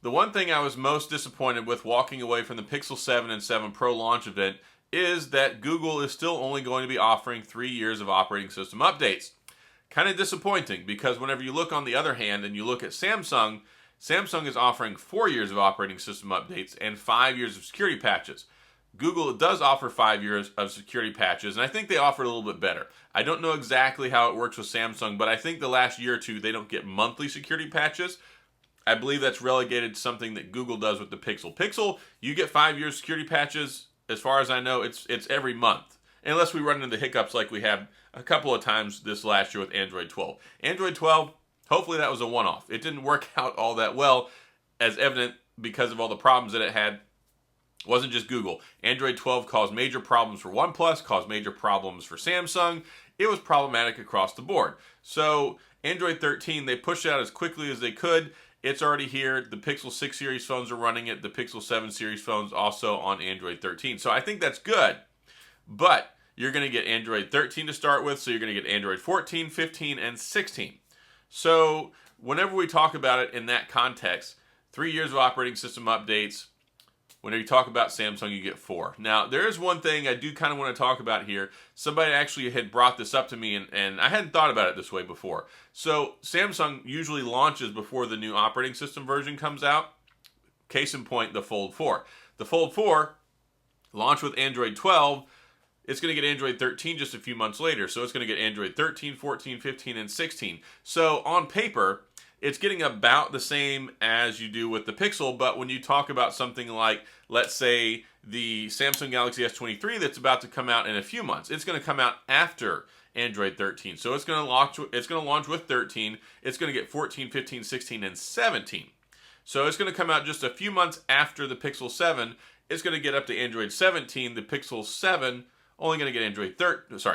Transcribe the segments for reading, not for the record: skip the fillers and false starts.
The one thing I was most disappointed with walking away from the Pixel 7 and 7 Pro launch event is that Google is still only going to be offering 3 years of operating system updates. Kind of disappointing, because whenever you look on the other hand and you look at Samsung, Samsung is offering 4 years of operating system updates and 5 years of security patches. Google does offer 5 years of security patches, and I think they offer a little bit better. I don't know exactly how it works with Samsung, but I think the last year or two they don't get monthly security patches. I believe that's relegated to something that Google does with the Pixel. Pixel, you get 5 years security patches. As far as I know, it's every month, unless we run into hiccups like we had a couple of times this last year with Android 12. Android 12, hopefully that was a one-off. It didn't work out all that well, as evident because of all the problems that it had. It wasn't just Google. Android 12 caused major problems for OnePlus, caused major problems for Samsung. It was problematic across the board. So Android 13, they pushed it out as quickly as they could. It's already here. The Pixel 6 series phones are running it. The Pixel 7 series phones also on Android 13. So I think that's good. But you're going to get Android 13 to start with, so you're going to get Android 14, 15, and 16. So whenever we talk about it in that context, 3 years of operating system updates. Whenever you talk about Samsung, you get 4. Now, there is one thing I do kind of want to talk about here. Somebody actually had brought this up to me, and I hadn't thought about it this way before. So Samsung usually launches before the new operating system version comes out. Case in point, the Fold 4. The Fold 4 launched with Android 12. It's going to get Android 13 just a few months later. So it's going to get Android 13, 14, 15, and 16. So on paper, it's getting about the same as you do with the Pixel, but when you talk about something like, let's say, the Samsung Galaxy S23 that's about to come out in a few months, it's going to come out after Android 13. So it's going to launch with 13. It's going to get 14, 15, 16, and 17. So it's going to come out just a few months after the Pixel 7. It's going to get up to Android 17. The Pixel 7 only going to get Android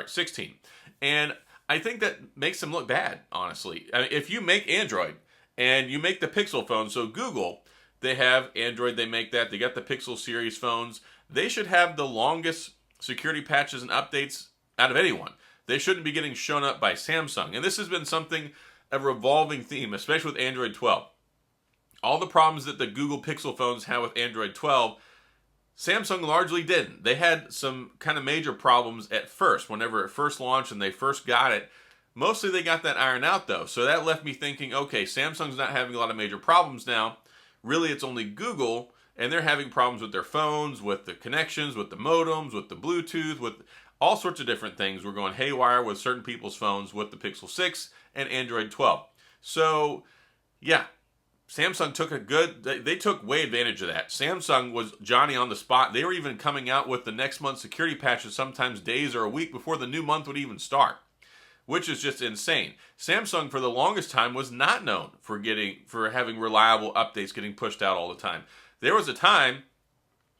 16. And I think that makes them look bad, honestly. I mean, if you make Android and you make the Pixel phone, so Google, they have Android, they make that, they got the Pixel series phones, they should have the longest security patches and updates out of anyone. They shouldn't be getting shown up by Samsung. And this has been something, a revolving theme, especially with Android 12. All the problems that the Google Pixel phones have with Android 12, Samsung largely didn't. They had some kind of major problems at first, whenever it first launched and they first got it. Mostly they got that ironed out though. So that left me thinking, okay, Samsung's not having a lot of major problems now. Really, it's only Google, and they're having problems with their phones, with the connections, with the modems, with the Bluetooth, with all sorts of different things. We're going haywire with certain people's phones with the Pixel 6 and Android 12. So, yeah. Samsung took they took way advantage of that. Samsung was Johnny on the spot. They were even coming out with the next month's security patches sometimes days or a week before the new month would even start, which is just insane. Samsung for the longest time was not known for having reliable updates getting pushed out all the time. There was a time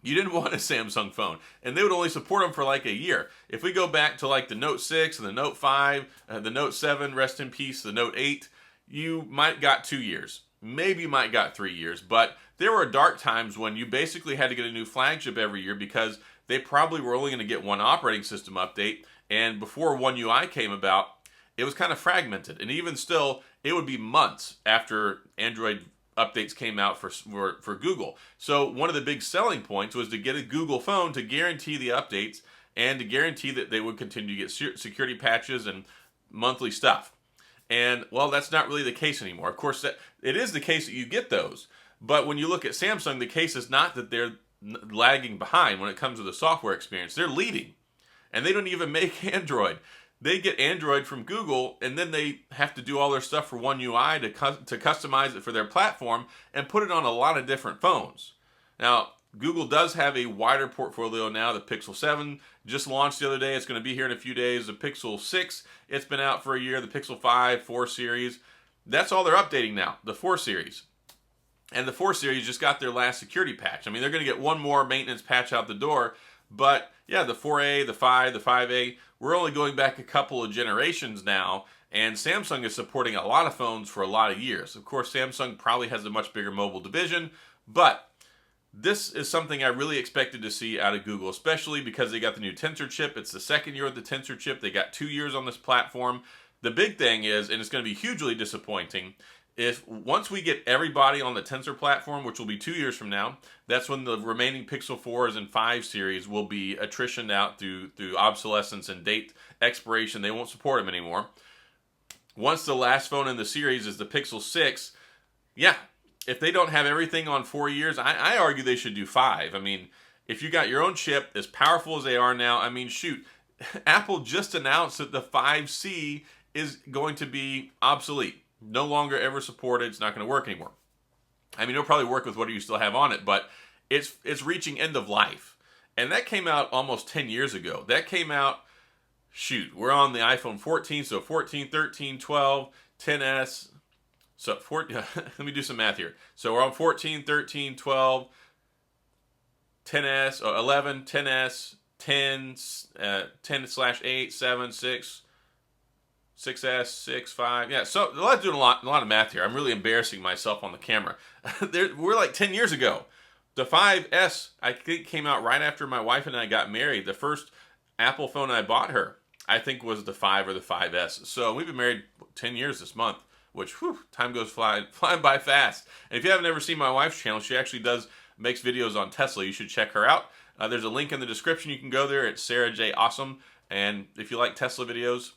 you didn't want a Samsung phone, and they would only support them for like a year. If we go back to like the Note 6 and the Note 5, the Note 7, rest in peace, the Note 8, you might got 2 years. Maybe you might got 3 years, but there were dark times when you basically had to get a new flagship every year because they probably were only going to get one operating system update, and before One UI came about, it was kind of fragmented, and even still, it would be months after Android updates came out for Google. So one of the big selling points was to get a Google phone to guarantee the updates and to guarantee that they would continue to get security patches and monthly stuff. And, well, that's not really the case anymore. Of course, it is the case that you get those. But when you look at Samsung, the case is not that they're lagging behind when it comes to the software experience. They're leading. And they don't even make Android. They get Android from Google, and then they have to do all their stuff for One UI to customize it for their platform and put it on a lot of different phones. Now, Google does have a wider portfolio now. The Pixel 7 just launched the other day. It's going to be here in a few days. The Pixel 6, it's been out for a year. The Pixel 5, 4 series. That's all they're updating now, the 4 series. And the 4 series just got their last security patch. I mean, they're going to get one more maintenance patch out the door. But, yeah, the 4A, the 5, the 5A, we're only going back a couple of generations now. And Samsung is supporting a lot of phones for a lot of years. Of course, Samsung probably has a much bigger mobile division, but this is something I really expected to see out of Google, especially because they got the new Tensor chip. It's the second year of the Tensor chip. They got 2 years on this platform. The big thing is, and it's going to be hugely disappointing, if once we get everybody on the Tensor platform, which will be 2 years from now, that's when the remaining Pixel 4s and 5 series will be attritioned out through obsolescence and date expiration. They won't support them anymore. Once the last phone in the series is the Pixel 6, yeah, if they don't have everything on 4 years, I argue they should do 5. I mean, if you got your own chip, as powerful as they are now, I mean, shoot, Apple just announced that the 5C is going to be obsolete. No longer ever supported. It's not going to work anymore. I mean, it'll probably work with what you still have on it, but it's reaching end of life. And that came out almost 10 years ago. That came out, shoot, we're on the iPhone 14, so 14, 13, 12, 10S. So, let me do some math here. So we're on 14, 13, 12, 10S, 11, 10S, 10, 10/8, 7, 6, 6S, 6, 5. Yeah, so I'm doing a lot of math here. I'm really embarrassing myself on the camera. We're like 10 years ago. The 5S, I think, came out right after my wife and I got married. The first Apple phone I bought her, I think, was the 5 or the 5S. So we've been married 10 years this month, which, whew, time goes flying by fast. And if you haven't ever seen my wife's channel, she actually makes videos on Tesla. You should check her out. There's a link in the description. You can go there. It's Sarah J. Awesome. And if you like Tesla videos,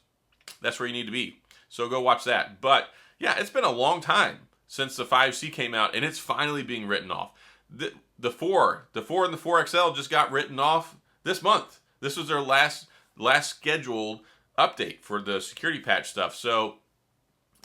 that's where you need to be. So go watch that. But yeah, it's been a long time since the 5C came out, and it's finally being written off. The 4 and the 4XL just got written off this month. This was their last scheduled update for the security patch stuff. So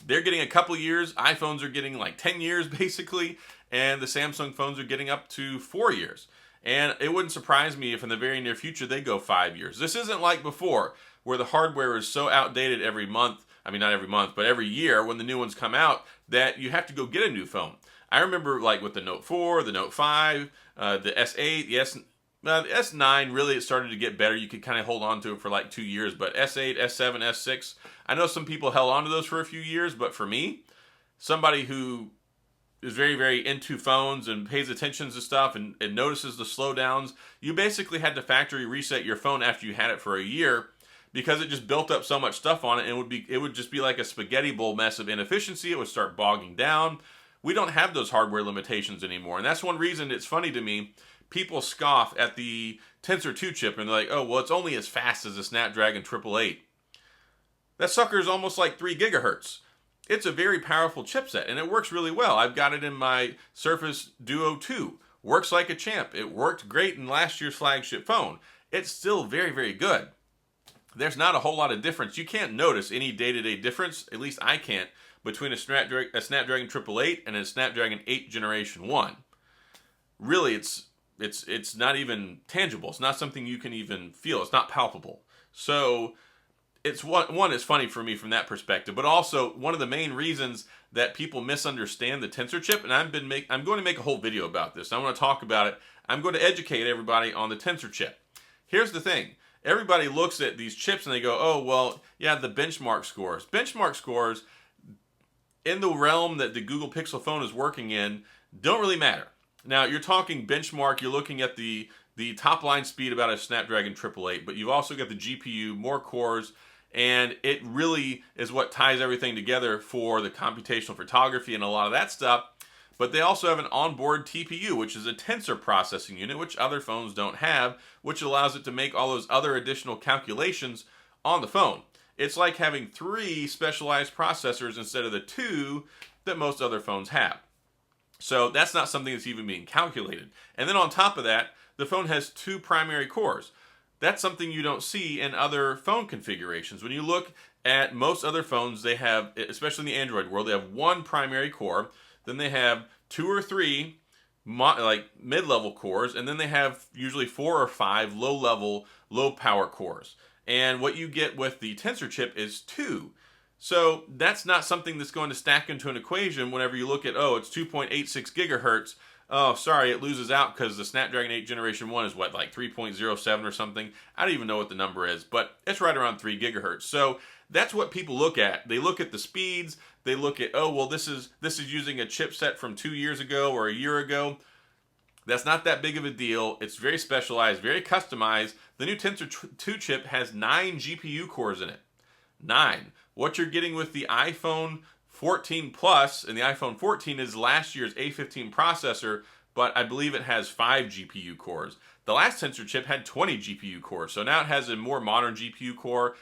they're getting a couple years. iPhones are getting like 10 years basically, and the Samsung phones are getting up to 4 years. And it wouldn't surprise me if in the very near future they go 5 years. This isn't like before, where the hardware is so outdated every month. I mean, not every month, but every year when the new ones come out, that you have to go get a new phone. I remember like with the Note 4, the Note 5, the S8, the S9, really it started to get better. You could kind of hold on to it for like 2 years, but S8, S7, S6, I know some people held on to those for a few years, but for me, somebody who is very, very into phones and pays attention to stuff and notices the slowdowns, you basically had to factory reset your phone after you had it for a year because it just built up so much stuff on it, and it would just be like a spaghetti bowl mess of inefficiency. It would start bogging down. We don't have those hardware limitations anymore, and that's one reason it's funny to me. People scoff at the Tensor 2 chip, and they're like, oh, well, it's only as fast as the Snapdragon 888. That sucker is almost like 3 gigahertz. It's a very powerful chipset, and it works really well. I've got it in my Surface Duo 2. Works like a champ. It worked great in last year's flagship phone. It's still very, very good. There's not a whole lot of difference. You can't notice any day-to-day difference, at least I can't, between a Snapdragon 888 and a Snapdragon 8 Generation 1. Really, it's not even tangible. It's not something you can even feel. It's not palpable. So it's it's funny for me from that perspective, but also one of the main reasons that people misunderstand the Tensor chip, and I'm going to make a whole video about this. I want to talk about it. I'm going to educate everybody on the Tensor chip. Here's the thing. Everybody looks at these chips and they go, oh, well, yeah, the benchmark scores. Benchmark scores in the realm that the Google Pixel phone is working in don't really matter. Now, you're talking benchmark, you're looking at the top line speed about a Snapdragon 888, but you've also got the GPU, more cores, and it really is what ties everything together for the computational photography and a lot of that stuff. But they also have an onboard TPU, which is a tensor processing unit, which other phones don't have, which allows it to make all those other additional calculations on the phone. It's like having 3 specialized processors instead of the 2 that most other phones have. So that's not something that's even being calculated. And then on top of that, the phone has 2 primary cores. That's something you don't see in other phone configurations. When you look at most other phones, they have, especially in the Android world, they have 1 primary core, then they have 2 or 3 like mid-level cores, and then they have usually 4 or 5 low-level, low-power cores. And what you get with the Tensor chip is 2. So that's not something that's going to stack into an equation whenever you look at, oh, it's 2.86 gigahertz. Oh, sorry, it loses out because the Snapdragon 8 Generation 1 is what, like 3.07 or something? I don't even know what the number is, but it's right around 3 gigahertz. So that's what people look at. They look at the speeds. They look at, oh, well, this is using a chipset from 2 years ago or a year ago. That's not that big of a deal. It's very specialized, very customized. The new Tensor 2 chip has 9 GPU cores in it. 9. What you're getting with the iPhone 14 Plus in the iPhone 14 is last year's A15 processor, but I believe it has 5 GPU cores. The last Tensor chip had 20 GPU cores, so now it has a more modern GPU core.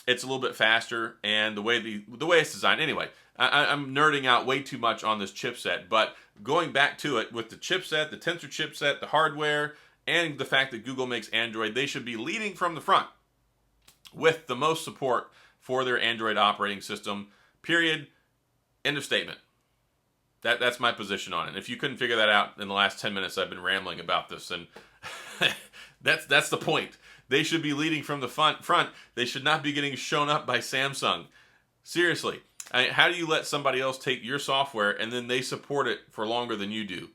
It's a little bit faster, and the way it's designed. Anyway, I'm nerding out way too much on this chipset, but going back to it, with the chipset, the Tensor chipset, the hardware, and the fact that Google makes Android, they should be leading from the front with the most support for their Android operating system, period. End of statement. That's my position on it. If you couldn't figure that out in the last 10 minutes, I've been rambling about this, and that's the point. They should be leading from the front. They should not be getting shown up by Samsung. Seriously. How do you let somebody else take your software and then they support it for longer than you do?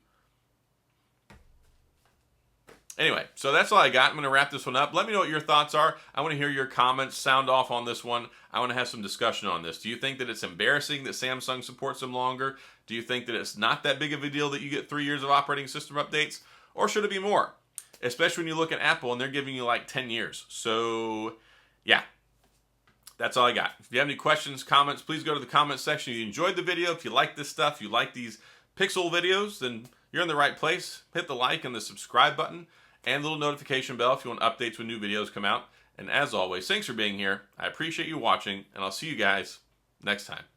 Anyway, so that's all I got. I'm going to wrap this one up. Let me know what your thoughts are. I want to hear your comments. Sound off on this one. I want to have some discussion on this. Do you think that it's embarrassing that Samsung supports them longer? Do you think that it's not that big of a deal that you get 3 years of operating system updates? Or should it be more? Especially when you look at Apple and they're giving you like 10 years. So, yeah. That's all I got. If you have any questions, comments, please go to the comments section. If you enjoyed the video, if you like this stuff, you like these Pixel videos, then you're in the right place. Hit the like and the subscribe button and the little notification bell if you want updates when new videos come out. And as always, thanks for being here. I appreciate you watching, and I'll see you guys next time.